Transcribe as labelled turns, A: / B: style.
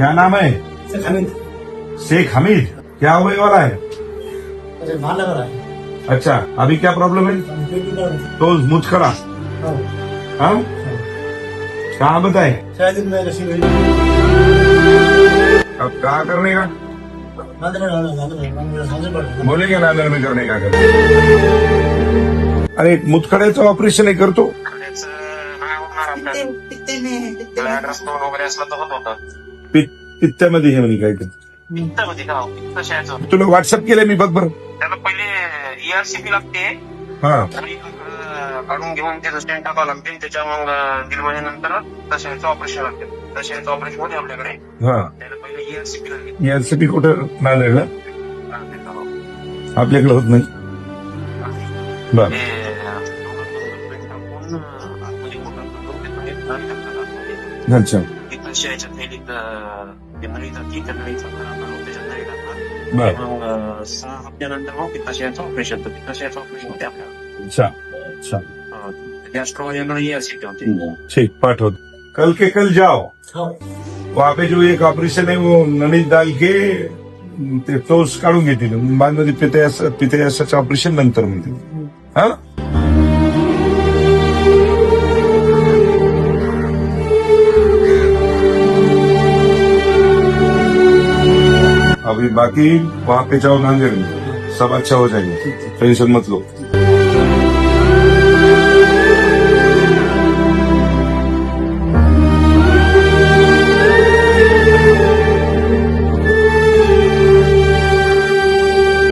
A: क्या नाम है?
B: शेख हमीद।
A: शेख हमीद। क्या होने वाला है?
B: अरे माल लगा रहा है।
A: अच्छा, अभी क्या प्रॉब्लम है? तो मुझ करा। हाँ, कहाँ बताए?
B: शायद मैं रसी हुई।
A: अब कहाँ करने का?
B: नांदेड
A: बोलेंगे नांदेड़ में करने का कर। अरे मुतखड्याचं ऑपरेशन आहे करतो.
C: ऍड्रेस वगैरे असला तर होत होतं.
A: पित्त्यामध्ये हे म्हणे काहीतरी.
C: पित्तामध्ये का पित्ताशयाचं
A: तुला व्हॉट्सअप केलंय मी, बघ बरं.
C: त्याला पहिले ERCP लागते
A: हा,
C: आणि काढून घेऊन त्याचं स्टेंट टाकावं लागते. त्याच्या मग दीड महिन्यानंतर तशाचं ऑपरेशन लागते. तशाचं ऑपरेशन होते आपल्याकडे.
A: हा.
C: त्याला पहिले ERCP लागते.
A: यासाठी कुठं नांदेडला आपल्याकडे होत नाही. बर. अच्छा.
C: पित्ताशयाच्या थैलीत ते नळीचा त्याच्यात नळी टाकतात.
A: बर.
C: मग 6 हप्त्यानंतर मग पित्ताशयाचं ऑपरेशन. तर पित्ताशयाचं ऑपरेशन होते आपल्याला.
A: अच्छा अच्छा.
C: गॅस्ट्रो याकडे ERCP होते.
A: ठीक, पाठवत. कल के कल जाओ. वहाँ पे जो एक ऑपरेशन है वो नळीत डाल के ते टोस काढून घेतील. बांधमध्ये पित्ताशयाचं ऑपरेशन नंतर म्हणतील. हा. अभी बाकी वहाँ पे जाओ नांदेड़ में, सब अच्छा हो जाएगा, टेंशन मत लो.